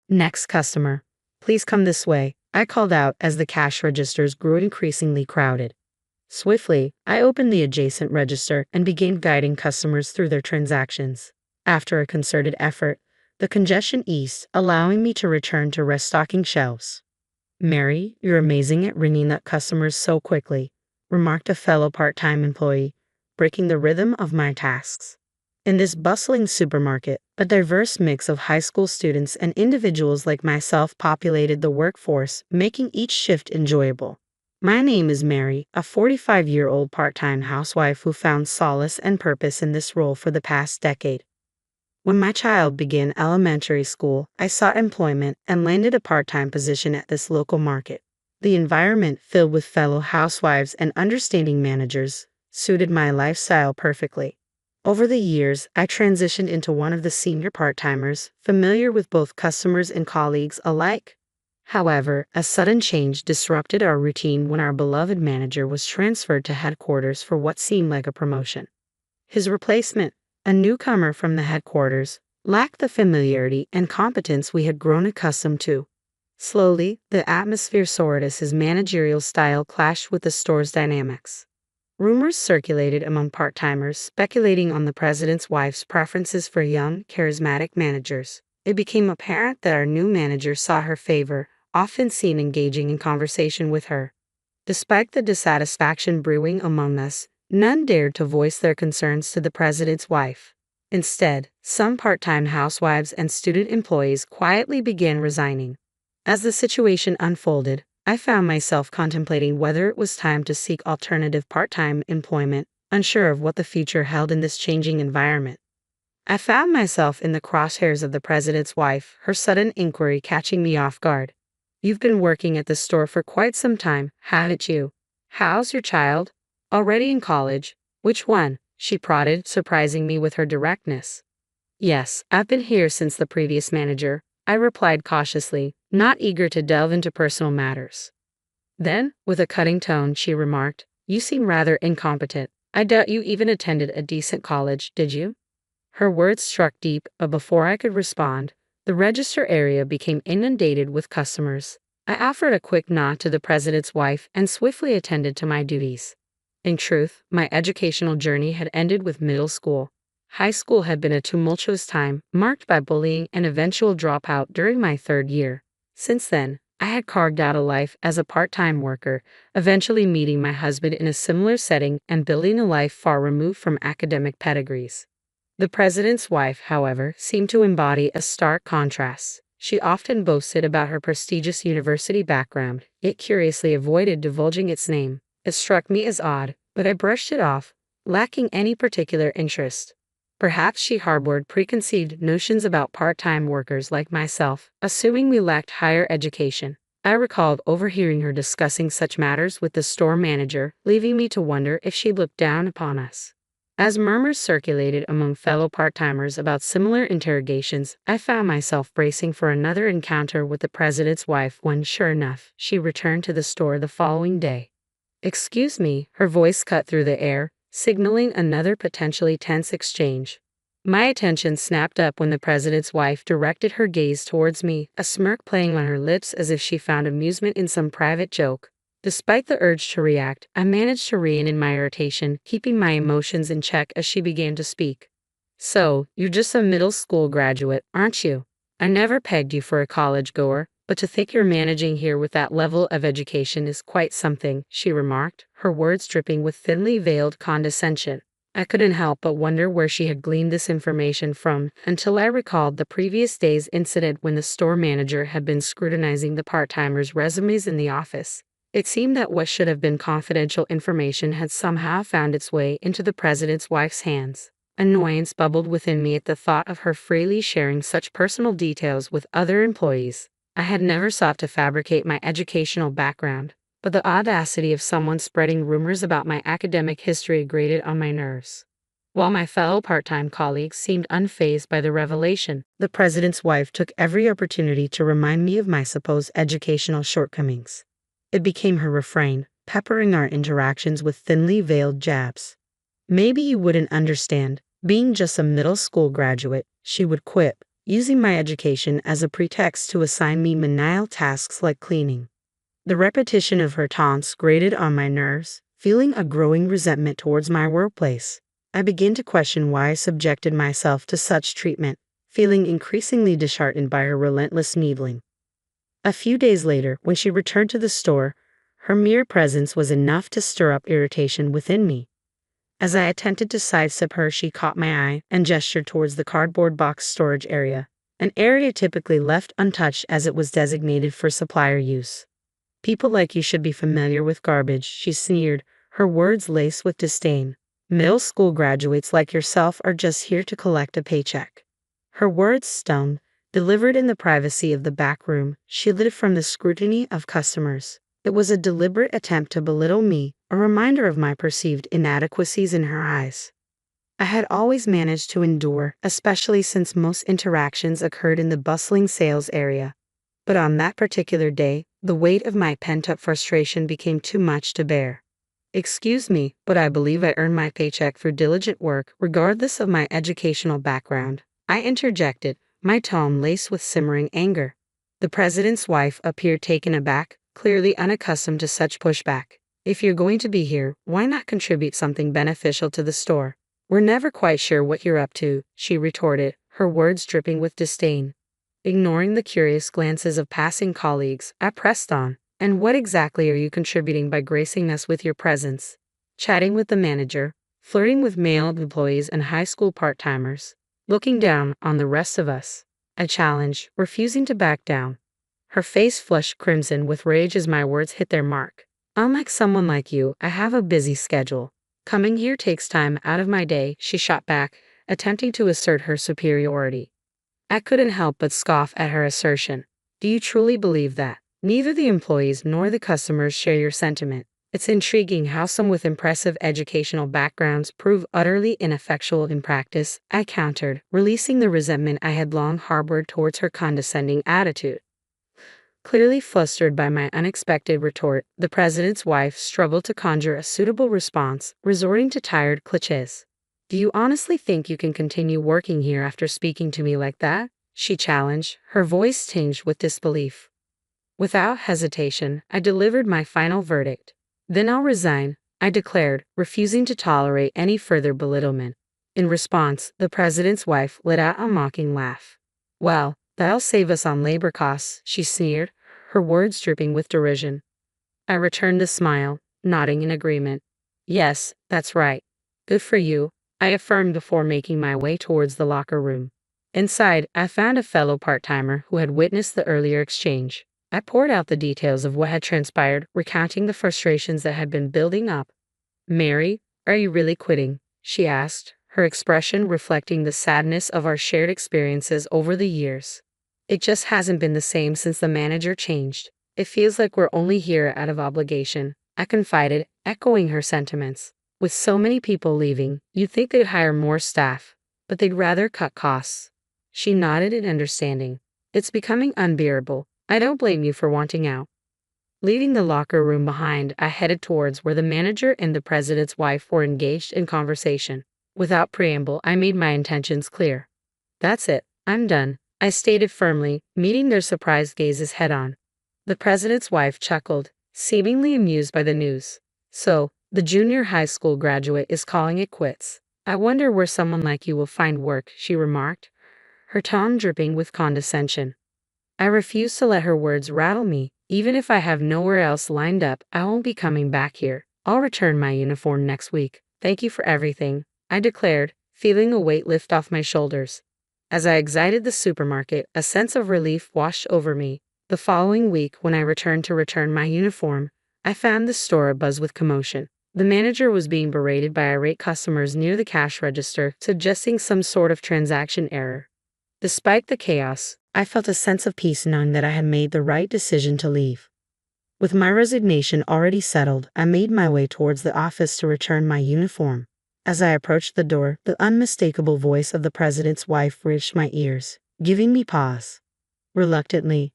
Next customer. Please come this way, I called out as the cash registers grew increasingly crowded. Swiftly, I opened the adjacent register and began guiding customers through their transactions. After a concerted effort, the congestion eased, allowing me to return to restocking shelves. "Mary, you're amazing at ringing up customers so quickly," remarked a fellow part-time employee, breaking the rhythm of my tasks. In this bustling supermarket, a diverse mix of high school students and individuals like myself populated the workforce, making each shift enjoyable. My name is Mary, a 45-year-old part-time housewife who found solace and purpose in this role for the past decade. When my child began elementary school, I sought employment and landed a part-time position at this local market. The environment, filled with fellow housewives and understanding managers, suited my lifestyle perfectly. Over the years, I transitioned into one of the senior part-timers, familiar with both customers and colleagues alike. However, a sudden change disrupted our routine when our beloved manager was transferred to headquarters for what seemed like a promotion. His replacement, a newcomer from the headquarters, lacked the familiarity and competence we had grown accustomed to. Slowly, the atmosphere soared as his managerial style clashed with the store's dynamics. Rumors circulated among part-timers speculating on the president's wife's preferences for young, charismatic managers. It became apparent that our new manager saw her favor, often seen engaging in conversation with her. Despite the dissatisfaction brewing among us, none dared to voice their concerns to the president's wife. Instead, some part-time housewives and student employees quietly began resigning. As the situation unfolded, I found myself contemplating whether it was time to seek alternative part-time employment, unsure of what the future held in this changing environment. I found myself in the crosshairs of the president's wife, her sudden inquiry catching me off guard. "You've been working at the store for quite some time, haven't you? How's your child? Already in college? Which one?" she prodded, surprising me with her directness. "Yes, I've been here since the previous manager," I replied cautiously, not eager to delve into personal matters. Then, with a cutting tone, she remarked, "You seem rather incompetent. I doubt you even attended a decent college, did you?" Her words struck deep, but before I could respond, the register area became inundated with customers. I offered a quick nod to the president's wife and swiftly attended to my duties. In truth, my educational journey had ended with middle school. High school had been a tumultuous time, marked by bullying and eventual dropout during my third year. Since then, I had carved out a life as a part-time worker, eventually meeting my husband in a similar setting and building a life far removed from academic pedigrees. The president's wife, however, seemed to embody a stark contrast. She often boasted about her prestigious university background, yet curiously avoided divulging its name. It struck me as odd, but I brushed it off, lacking any particular interest. Perhaps she harbored preconceived notions about part-time workers like myself, assuming we lacked higher education. I recalled overhearing her discussing such matters with the store manager, leaving me to wonder if she looked down upon us. As murmurs circulated among fellow part-timers about similar interrogations, I found myself bracing for another encounter with the president's wife when, sure enough, she returned to the store the following day. "Excuse me," her voice cut through the air, signaling another potentially tense exchange. My attention snapped up when the president's wife directed her gaze towards me, a smirk playing on her lips as if she found amusement in some private joke. Despite the urge to react, I managed to rein in my irritation, keeping my emotions in check as she began to speak. "So, you're just a middle school graduate, aren't you? I never pegged you for a college goer, but to think you're managing here with that level of education is quite something," she remarked, her words dripping with thinly veiled condescension. I couldn't help but wonder where she had gleaned this information from, until I recalled the previous day's incident when the store manager had been scrutinizing the part-timers' resumes in the office. It seemed that what should have been confidential information had somehow found its way into the president's wife's hands. Annoyance bubbled within me at the thought of her freely sharing such personal details with other employees. I had never sought to fabricate my educational background, but the audacity of someone spreading rumors about my academic history grated on my nerves. While my fellow part-time colleagues seemed unfazed by the revelation, the president's wife took every opportunity to remind me of my supposed educational shortcomings. It became her refrain, peppering our interactions with thinly veiled jabs. "Maybe you wouldn't understand, being just a middle school graduate," she would quip, using my education as a pretext to assign me menial tasks like cleaning. The repetition of her taunts grated on my nerves, feeling a growing resentment towards my workplace. I began to question why I subjected myself to such treatment, feeling increasingly disheartened by her relentless needling. A few days later, when she returned to the store, her mere presence was enough to stir up irritation within me. As I attempted to sidestep her, she caught my eye and gestured towards the cardboard box storage area, an area typically left untouched as it was designated for supplier use. "People like you should be familiar with garbage," she sneered, her words laced with disdain. "Middle school graduates like yourself are just here to collect a paycheck." Her words stung, delivered in the privacy of the back room, shielded from the scrutiny of customers. It was a deliberate attempt to belittle me, a reminder of my perceived inadequacies in her eyes. I had always managed to endure, especially since most interactions occurred in the bustling sales area. But on that particular day, the weight of my pent-up frustration became too much to bear. "Excuse me, but I believe I earned my paycheck through diligent work, regardless of my educational background," I interjected, my tone laced with simmering anger. The president's wife appeared taken aback, clearly unaccustomed to such pushback. "If you're going to be here, why not contribute something beneficial to the store? We're never quite sure what you're up to," she retorted, her words dripping with disdain. Ignoring the curious glances of passing colleagues, I pressed on. "And what exactly are you contributing by gracing us with your presence? Chatting with the manager, flirting with male employees and high school part-timers, looking down on the rest of us?" I challenged, refusing to back down. Her face flushed crimson with rage as my words hit their mark. "Unlike someone like you, I have a busy schedule. Coming here takes time out of my day," she shot back, attempting to assert her superiority. I couldn't help but scoff at her assertion. "Do you truly believe that? Neither the employees nor the customers share your sentiment. It's intriguing how some with impressive educational backgrounds prove utterly ineffectual in practice," I countered, releasing the resentment I had long harbored towards her condescending attitude. Clearly flustered by my unexpected retort, the president's wife struggled to conjure a suitable response, resorting to tired clichés. "Do you honestly think you can continue working here after speaking to me like that?" she challenged, her voice tinged with disbelief. Without hesitation, I delivered my final verdict. "Then I'll resign," I declared, refusing to tolerate any further belittlement. In response, the president's wife let out a mocking laugh. "Well, that'll save us on labor costs," she sneered, her words dripping with derision. I returned the smile, nodding in agreement. "Yes, that's right. Good for you," I affirmed before making my way towards the locker room. Inside, I found a fellow part-timer who had witnessed the earlier exchange. I poured out the details of what had transpired, recounting the frustrations that had been building up. "Mary, are you really quitting?" she asked, her expression reflecting the sadness of our shared experiences over the years. "It just hasn't been the same since the manager changed. It feels like we're only here out of obligation," I confided, echoing her sentiments. "With so many people leaving, you'd think they'd hire more staff, but they'd rather cut costs." She nodded in understanding. "It's becoming unbearable. I don't blame you for wanting out." Leaving the locker room behind, I headed towards where the manager and the president's wife were engaged in conversation. Without preamble, I made my intentions clear. "That's it. I'm done," I stated firmly, meeting their surprised gazes head-on. The president's wife chuckled, seemingly amused by the news. "So, the junior high school graduate is calling it quits. I wonder where someone like you will find work," she remarked, her tone dripping with condescension. I refused to let her words rattle me. "Even if I have nowhere else lined up, I won't be coming back here. I'll return my uniform next week. Thank you for everything," I declared, feeling a weight lift off my shoulders. As I exited the supermarket, a sense of relief washed over me. The following week, when I returned to return my uniform, I found the store abuzz with commotion. The manager was being berated by irate customers near the cash register, suggesting some sort of transaction error. Despite the chaos, I felt a sense of peace knowing that I had made the right decision to leave. With my resignation already settled, I made my way towards the office to return my uniform. As I approached the door, the unmistakable voice of the president's wife reached my ears, giving me pause. Reluctantly,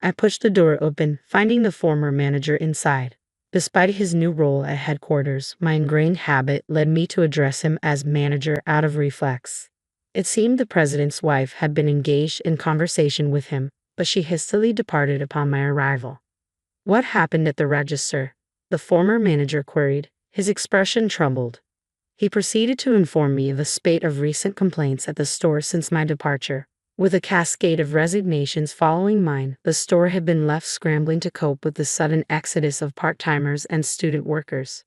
I pushed the door open, finding the former manager inside. Despite his new role at headquarters, my ingrained habit led me to address him as manager out of reflex. It seemed the president's wife had been engaged in conversation with him, but she hastily departed upon my arrival. "What happened at the register?" the former manager queried, his expression troubled. He proceeded to inform me of a spate of recent complaints at the store since my departure. With a cascade of resignations following mine, the store had been left scrambling to cope with the sudden exodus of part-timers and student workers.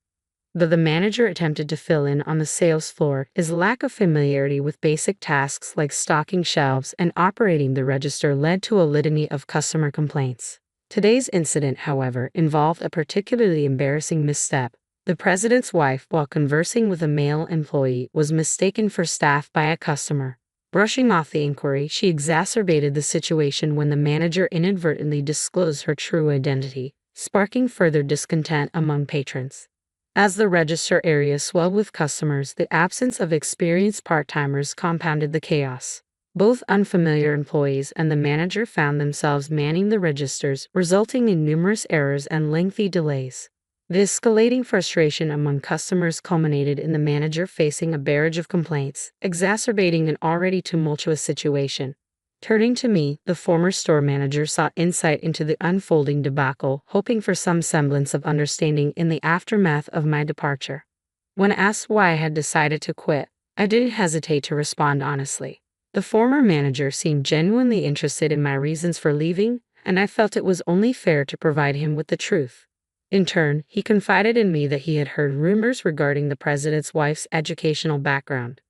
Though the manager attempted to fill in on the sales floor, his lack of familiarity with basic tasks like stocking shelves and operating the register led to a litany of customer complaints. Today's incident, however, involved a particularly embarrassing misstep. The president's wife, while conversing with a male employee, was mistaken for staff by a customer. Brushing off the inquiry, she exacerbated the situation when the manager inadvertently disclosed her true identity, sparking further discontent among patrons. As the register area swelled with customers, the absence of experienced part-timers compounded the chaos. Both unfamiliar employees and the manager found themselves manning the registers, resulting in numerous errors and lengthy delays. The escalating frustration among customers culminated in the manager facing a barrage of complaints, exacerbating an already tumultuous situation. Turning to me, the former store manager sought insight into the unfolding debacle, hoping for some semblance of understanding in the aftermath of my departure. When asked why I had decided to quit, I didn't hesitate to respond honestly. The former manager seemed genuinely interested in my reasons for leaving, and I felt it was only fair to provide him with the truth. In turn, he confided in me that he had heard rumors regarding the president's wife's educational background.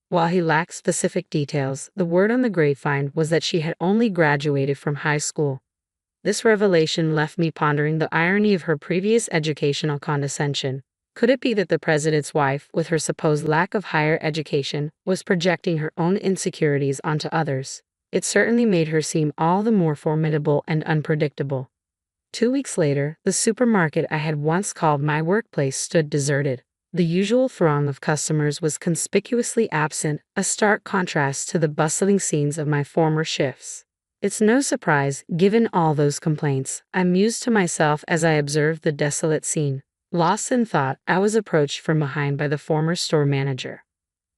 While he lacked specific details, the word on the grapevine was that she had only graduated from high school. This revelation left me pondering the irony of her previous educational condescension. Could it be that the president's wife, with her supposed lack of higher education, was projecting her own insecurities onto others? It certainly made her seem all the more formidable and unpredictable. 2 weeks later, the supermarket I had once called my workplace stood deserted. The usual throng of customers was conspicuously absent, a stark contrast to the bustling scenes of my former shifts. It's no surprise, given all those complaints, I mused to myself as I observed the desolate scene. Lost in thought, I was approached from behind by the former store manager.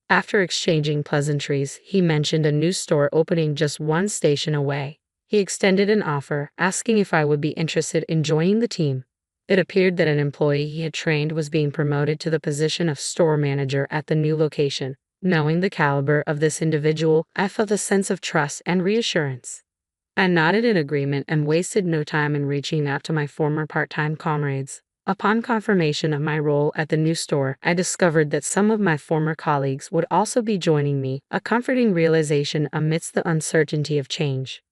After exchanging pleasantries, he mentioned a new store opening just one station away. He extended an offer, asking if I would be interested in joining the team. It appeared that an employee he had trained was being promoted to the position of store manager at the new location. Knowing the caliber of this individual, I felt a sense of trust and reassurance. I nodded in agreement and wasted no time in reaching out to my former part-time comrades. Upon confirmation of my role at the new store, I discovered that some of my former colleagues would also be joining me, a comforting realization amidst the uncertainty of change.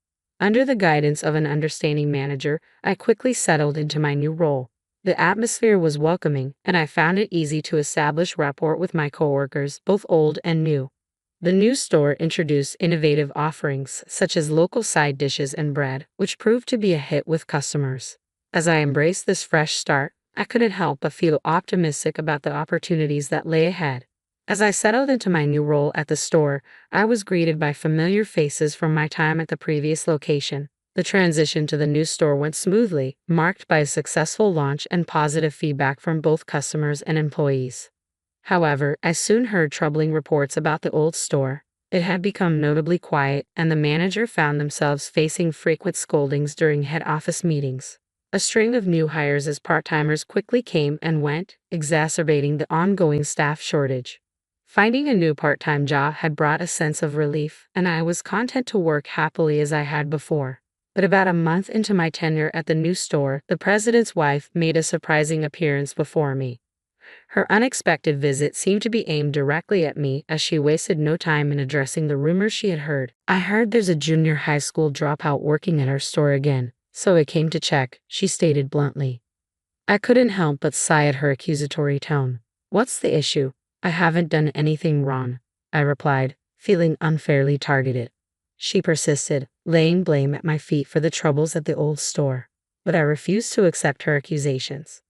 Under the guidance of an understanding manager, I quickly settled into my new role. The atmosphere was welcoming, and I found it easy to establish rapport with my coworkers, both old and new. The new store introduced innovative offerings, such as local side dishes and bread, which proved to be a hit with customers. As I embraced this fresh start, I couldn't help but feel optimistic about the opportunities that lay ahead. As I settled into my new role at the store, I was greeted by familiar faces from my time at the previous location. The transition to the new store went smoothly, marked by a successful launch and positive feedback from both customers and employees. However, I soon heard troubling reports about the old store. It had become notably quiet, and the manager found themselves facing frequent scoldings during head office meetings. A string of new hires as part-timers quickly came and went, exacerbating the ongoing staff shortage. Finding a new part-time job had brought a sense of relief, and I was content to work happily as I had before. But about a month into my tenure at the new store, the president's wife made a surprising appearance before me. Her unexpected visit seemed to be aimed directly at me, as she wasted no time in addressing the rumors she had heard. "I heard there's a junior high school dropout working at our store again, so I came to check," she stated bluntly. I couldn't help but sigh at her accusatory tone. "What's the issue?" "I haven't done anything wrong," I replied, feeling unfairly targeted. She persisted, laying blame at my feet for the troubles at the old store. But I refused to accept her accusations.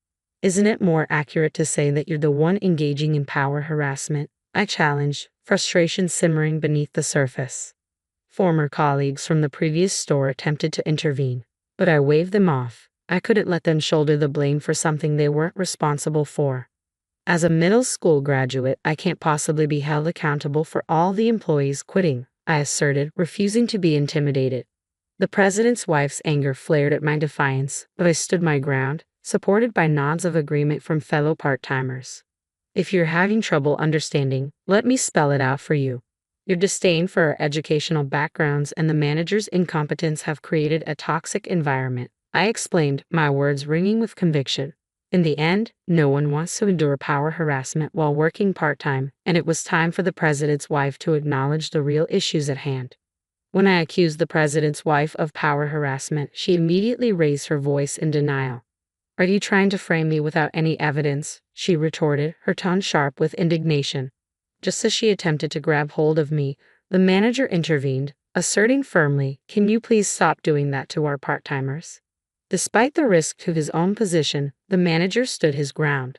"Isn't it more accurate to say that you're the one engaging in power harassment?" I challenged, frustration simmering beneath the surface. Former colleagues from the previous store attempted to intervene, but I waved them off. I couldn't let them shoulder the blame for something they weren't responsible for. As a middle school graduate, I can't possibly be held accountable for all the employees quitting, I asserted, refusing to be intimidated. The president's wife's anger flared at my defiance, but I stood my ground, supported by nods of agreement from fellow part-timers. If you're having trouble understanding, let me spell it out for you. Your disdain for our educational backgrounds and the manager's incompetence have created a toxic environment, I explained, my words ringing with conviction. In the end, no one wants to endure power harassment while working part-time, and it was time for the president's wife to acknowledge the real issues at hand. When I accused the president's wife of power harassment, she immediately raised her voice in denial. Are you trying to frame me without any evidence? She retorted, her tone sharp with indignation. Just as she attempted to grab hold of me, the manager intervened, asserting firmly, "Can you please stop doing that to our part-timers?" Despite the risk to his own position, the manager stood his ground.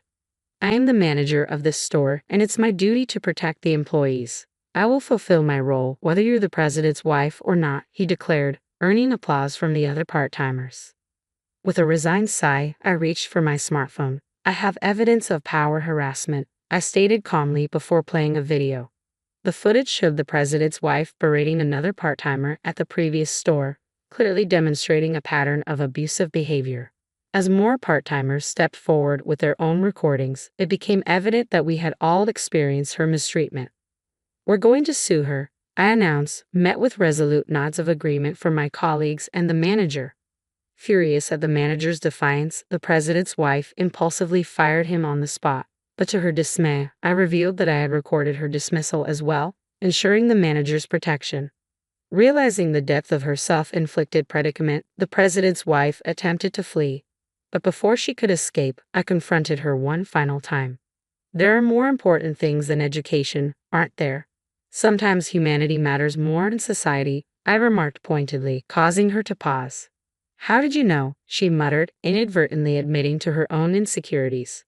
I am the manager of this store, and it's my duty to protect the employees. I will fulfill my role, whether you're the president's wife or not, he declared, earning applause from the other part-timers. With a resigned sigh, I reached for my smartphone. I have evidence of power harassment, I stated calmly before playing a video. The footage showed the president's wife berating another part-timer at the previous store, clearly demonstrating a pattern of abusive behavior. As more part-timers stepped forward with their own recordings, it became evident that we had all experienced her mistreatment. We're going to sue her, I announced, met with resolute nods of agreement from my colleagues and the manager. Furious at the manager's defiance, the president's wife impulsively fired him on the spot. But to her dismay, I revealed that I had recorded her dismissal as well, ensuring the manager's protection. Realizing the depth of her self-inflicted predicament, the president's wife attempted to flee. But before she could escape, I confronted her one final time. There are more important things than education, aren't there? Sometimes humanity matters more than society, I remarked pointedly, causing her to pause. How did you know? She muttered, inadvertently admitting to her own insecurities.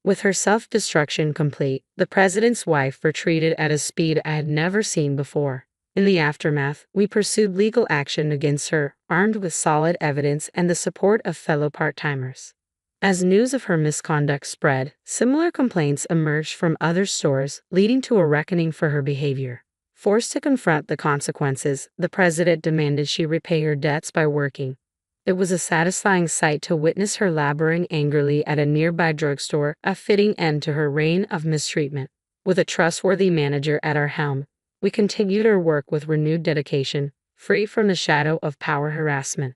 With her self-destruction complete, the president's wife retreated at a speed I had never seen before. In the aftermath, we pursued legal action against her, armed with solid evidence and the support of fellow part-timers. As news of her misconduct spread, similar complaints emerged from other stores, leading to a reckoning for her behavior. Forced to confront the consequences, the president demanded she repay her debts by working. It was a satisfying sight to witness her laboring angrily at a nearby drugstore, a fitting end to her reign of mistreatment. With a trustworthy manager at our helm, we continued our work with renewed dedication, free from the shadow of power harassment.